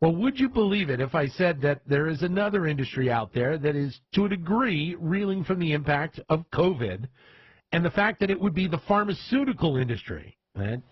Well, would you believe it if I said that there is another industry out there that is, to a degree, reeling from the impact of COVID, and the fact that it would be the pharmaceutical industry? That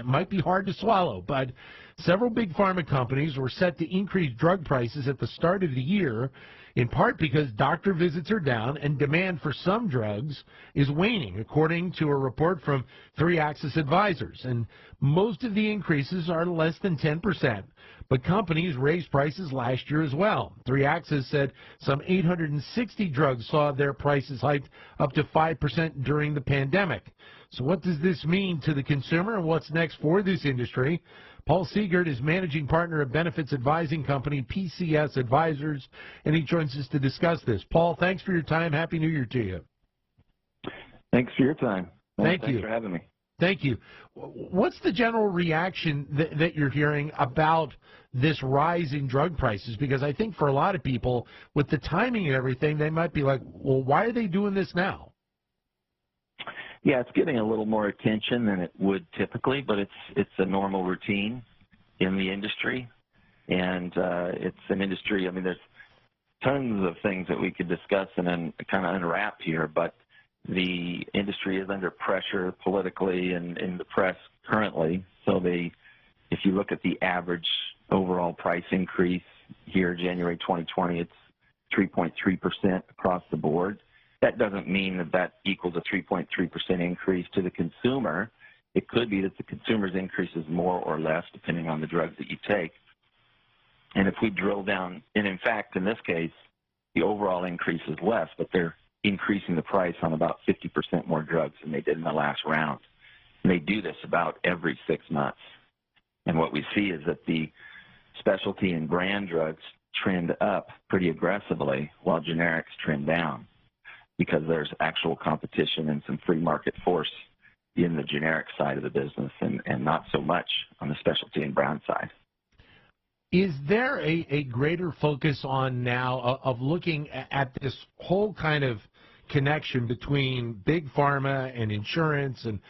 might be hard to swallow, but several big pharma companies were set to increase drug prices at the start of the year, in part because doctor visits are down and demand for some drugs is waning, according to a report from SiriusXM Advisers. And most of the increases are less than 10%, but companies raised prices last year as well. SiriusXM said some 860 drugs saw their prices hiked up to 5% during the pandemic. So what does this mean to the consumer, and what's next for this industry? Paul Seegert is managing partner of benefits advising company PCS Advisers, and he joins us to discuss this. Paul, thanks for your time. Happy New Year to you. Thanks for your time. Thanks for having me. Thank you. What's the general reaction that you're hearing about this rise in drug prices? Because I think for a lot of people, with the timing and everything, they might be like, well, why are they doing this now? Yeah, it's getting a little more attention than it would typically, but it's a normal routine in the industry, and it's an industry. I mean, there's tons of things that we could discuss and then kind of unwrap here, but the industry is under pressure politically and in the press currently. So if you look at the average overall price increase here, January 2020, it's 3.3% across the board. That doesn't mean that equals a 3.3% increase to the consumer. It could be that the consumer's increase is more or less depending on the drugs that you take. And if we drill down, and in fact, in this case, the overall increase is less, but they're increasing the price on about 50% more drugs than they did in the last round. And they do this about every 6 months. And what we see is that the specialty and brand drugs trend up pretty aggressively while generics trend down, because there's actual competition and some free market force in the generic side of the business and not so much on the specialty and brand side. Is there a greater focus on now of looking at this whole kind of connection between big pharma and insurance and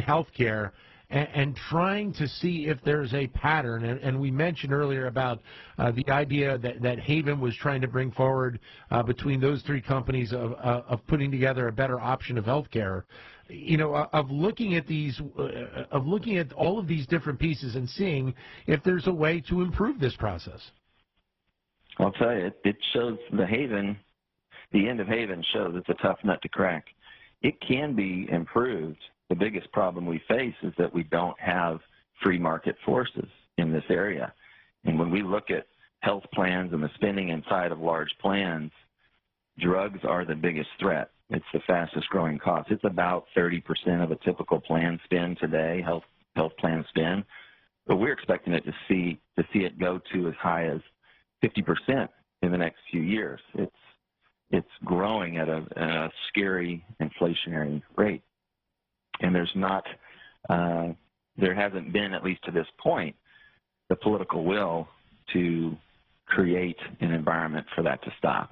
healthcare and trying to see if there's a pattern? And we mentioned earlier about the idea that Haven was trying to bring forward between those three companies of putting together a better option of healthcare. You know, of looking at all of these different pieces and seeing if there's a way to improve this process. I'll tell you, it shows the end of Haven shows it's a tough nut to crack. It can be improved. The biggest problem we face is that we don't have free market forces in this area. And when we look at health plans and the spending inside of large plans, drugs are the biggest threat. It's the fastest growing cost. It's about 30% of a typical plan spend today, health plan spend. But we're expecting it to see it go to as high as 50% in the next few years. It's growing at a scary inflationary rate. And there hasn't been, at least to this point, the political will to create an environment for that to stop.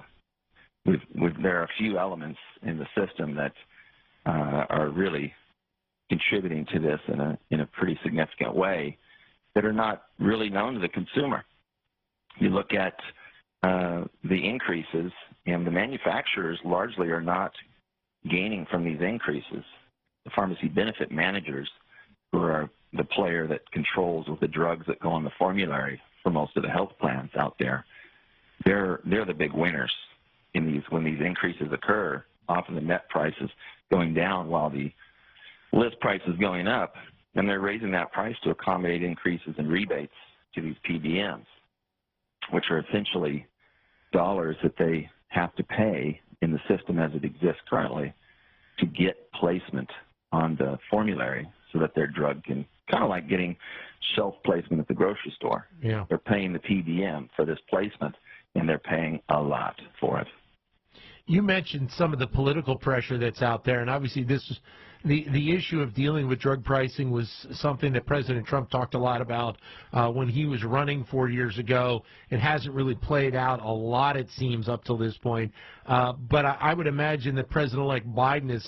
There are a few elements in the system that are really contributing to this in a pretty significant way that are not really known to the consumer. You look at the increases, and the manufacturers largely are not gaining from these increases. The pharmacy benefit managers, who are the player that controls the drugs that go on the formulary for most of the health plans out there, they're the big winners when these increases occur. Often the net price is going down while the list price is going up, and they're raising that price to accommodate increases in rebates to these PBMs, which are essentially dollars that they have to pay in the system as it exists currently to get placement on the formulary so that their drug can, kind of like getting shelf placement at the grocery store. Yeah. They're paying the PBM for this placement, and they're paying a lot for it. You mentioned some of the political pressure that's out there, and obviously the issue of dealing with drug pricing was something that President Trump talked a lot about when he was running 4 years ago. It hasn't really played out a lot, it seems, up till this point. But I would imagine that President-elect Biden is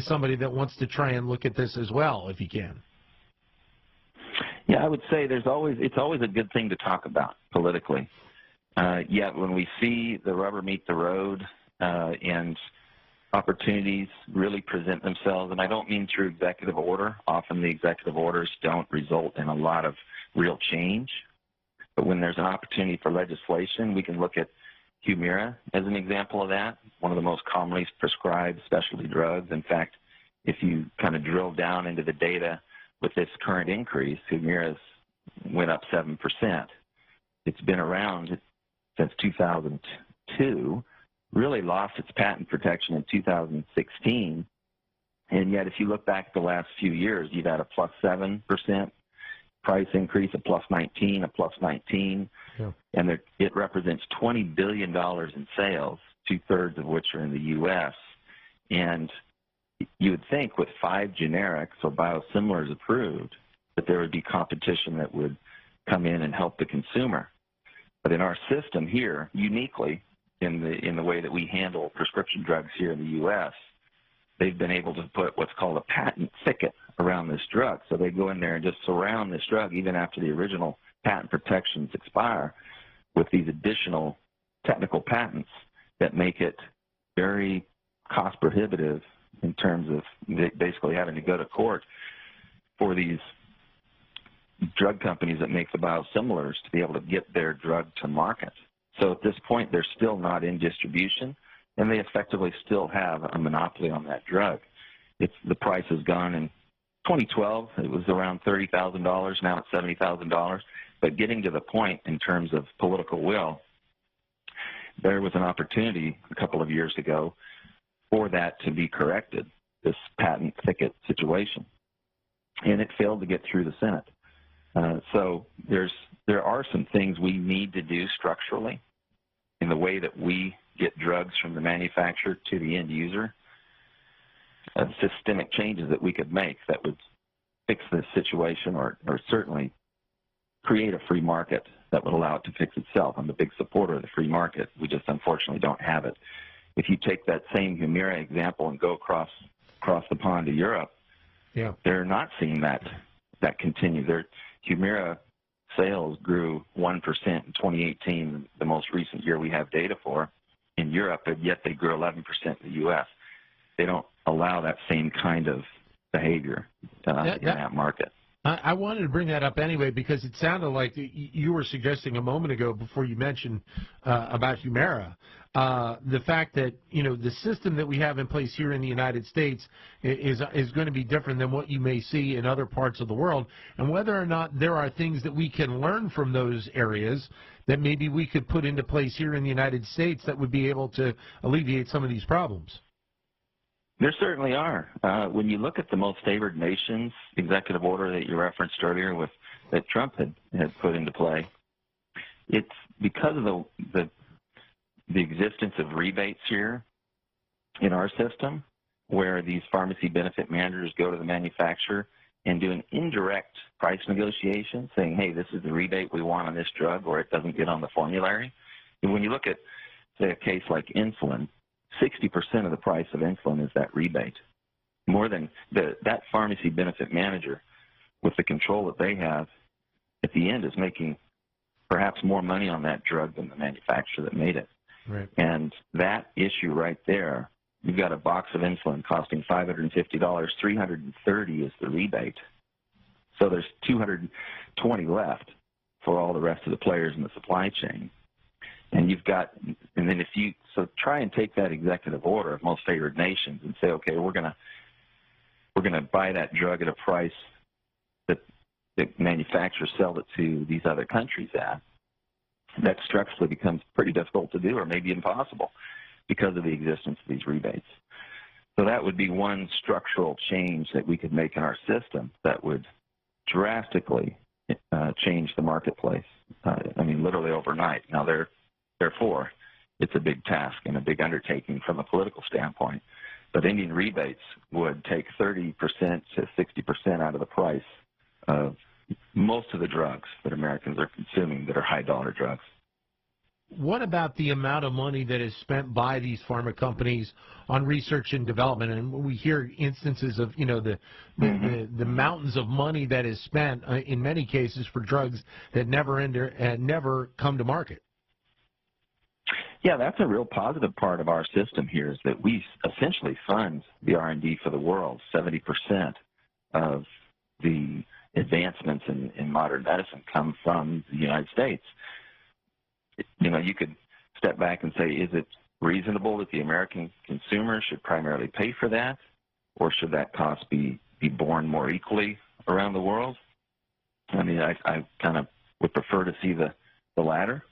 somebody that wants to try and look at this as well, if he can. Yeah, I would say it's always a good thing to talk about politically. Yet when we see the rubber meet the road and opportunities really present themselves, and I don't mean through executive order. Often the executive orders don't result in a lot of real change. But when there's an opportunity for legislation, we can look at Humira as an example of that, one of the most commonly prescribed specialty drugs. In fact, if you kind of drill down into the data with this current increase, Humira went up 7%. It's been around since 2002, really lost its patent protection in 2016, and yet if you look back at the last few years, you've had a plus 7% price increase, a plus 19, a plus 19, yeah. And it represents $20 billion in sales, two-thirds of which are in the U.S., and you would think with 5 generics or biosimilars approved that there would be competition that would come in and help the consumer. But in our system here, uniquely in the way that we handle prescription drugs here in the U.S., they've been able to put what's called a patent thicket around this drug. So they go in there and just surround this drug even after the original patent protections expire with these additional technical patents that make it very cost prohibitive in terms of basically having to go to court for these drug companies that make the biosimilars to be able to get their drug to market. So at this point, they're still not in distribution, and they effectively still have a monopoly on that drug. The price has gone in 2012, it was around $30,000, now it's $70,000. But getting to the point in terms of political will, there was an opportunity a couple of years ago for that to be corrected, this patent thicket situation. And it failed to get through the Senate. So there are some things we need to do structurally in the way that we get drugs from the manufacturer to the end user, systemic changes that we could make that would fix this situation or certainly create a free market that would allow it to fix itself. I'm a big supporter of the free market. We just unfortunately don't have it. If you take that same Humira example and go across the pond to Europe, yeah, they're not seeing that continue. Their Humira sales grew 1% in 2018, the most recent year we have data for, in Europe, and yet they grew 11% in the U.S. They don't allow that same kind of behavior in that market. I wanted to bring that up anyway because it sounded like you were suggesting a moment ago before you mentioned about Humira, the fact that, you know, the system that we have in place here in the United States is going to be different than what you may see in other parts of the world, and whether or not there are things that we can learn from those areas that maybe we could put into place here in the United States that would be able to alleviate some of these problems. There certainly are. When you look at the most favored nations executive order that you referenced earlier that Trump had put into play, it's because of the existence of rebates here in our system where these pharmacy benefit managers go to the manufacturer and do an indirect price negotiation saying, hey, this is the rebate we want on this drug or it doesn't get on the formulary. And when you look at, say, a case like insulin, 60% of the price of insulin is that rebate. More than that pharmacy benefit manager, with the control that they have, at the end is making perhaps more money on that drug than the manufacturer that made it. Right. And that issue right there, you've got a box of insulin costing $550, $330 is the rebate. So there's $220 left for all the rest of the players in the supply chain. And then so try and take that executive order of most favored nations and say, okay, we're gonna buy that drug at a price that the manufacturers sell it to these other countries at. That structurally becomes pretty difficult to do or maybe impossible because of the existence of these rebates. So that would be one structural change that we could make in our system that would drastically change the marketplace. Literally overnight. Now, therefore, it's a big task and a big undertaking from a political standpoint. But Indian rebates would take 30% to 60% out of the price of most of the drugs that Americans are consuming that are high-dollar drugs. What about the amount of money that is spent by these pharma companies on research and development? And we hear instances of, the mountains of money that is spent in many cases for drugs that never come to market. Yeah, that's a real positive part of our system here is that we essentially fund the R&D for the world. 70% of the advancements in modern medicine come from the United States. You could step back and say, is it reasonable that the American consumer should primarily pay for that, or should that cost be borne more equally around the world? I mean, I kind of would prefer to see the latter.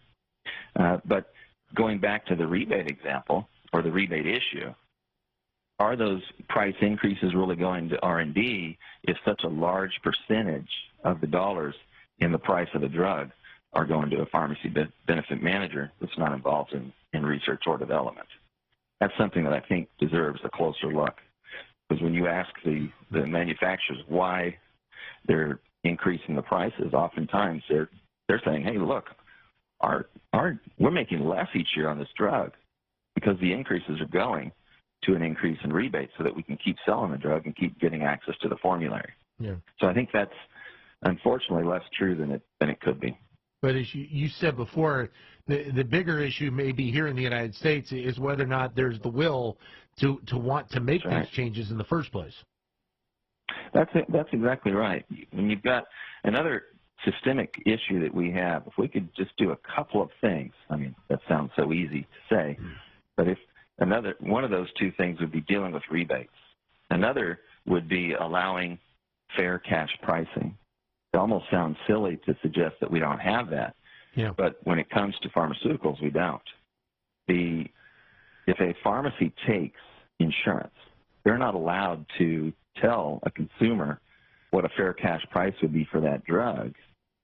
But going back to the rebate example or the rebate issue, are those price increases really going to R&D if such a large percentage of the dollars in the price of the drug are going to a pharmacy benefit manager that's not involved in research or development? That's something that I think deserves a closer look. Because when you ask the manufacturers why they're increasing the prices, oftentimes they're saying, hey, look, we're making less each year on this drug because the increases are going to an increase in rebates so that we can keep selling the drug and keep getting access to the formulary. Yeah. So I think that's unfortunately less true than it could be. But as you said before, the bigger issue maybe here in the United States is whether or not there's the will to want to make these changes in the first place. That's exactly right. And you've got another systemic issue that we have. If we could just do a couple of things, I mean, that sounds so easy to say, but if one of those two things would be dealing with rebates. Another would be allowing fair cash pricing. It almost sounds silly to suggest that we don't have that. Yeah. But when it comes to pharmaceuticals, we don't. If a pharmacy takes insurance, they're not allowed to tell a consumer what a fair cash price would be for that drug.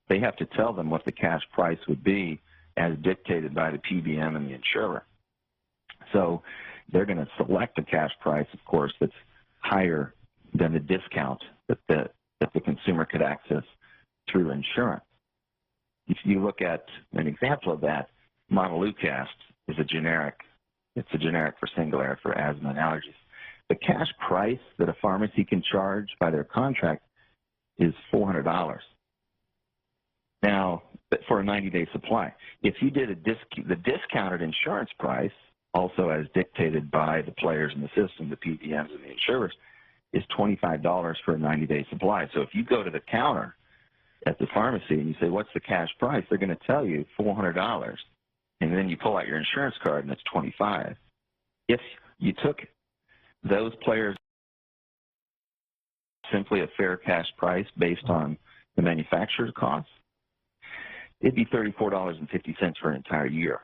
They have to tell them what the cash price would be as dictated by the PBM and the insurer. So they're going to select a cash price, of course, that's higher than the discount that the consumer could access through insurance. If you look at an example of that, montelukast is a generic. It's a generic for Singulair for asthma and allergies. The cash price that a pharmacy can charge by their contract is $400. Now, for a 90-day supply. If you did the discounted insurance price, also as dictated by the players in the system, the PBMs and the insurers, is $25 for a 90-day supply. So if you go to the counter at the pharmacy and you say, what's the cash price? They're going to tell you $400. And then you pull out your insurance card and it's $25. If you took those players simply a fair cash price based on the manufacturer's costs, it'd be $34.50 for an entire year.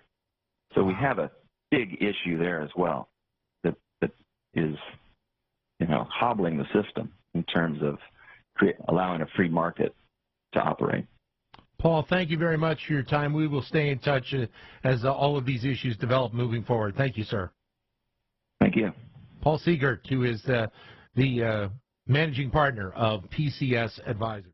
So we have a big issue there as well that is, hobbling the system in terms of allowing a free market to operate. Paul, thank you very much for your time. We will stay in touch as all of these issues develop moving forward. Thank you, sir. Thank you. Paul Seegert, who is the managing partner of PCS Advisers.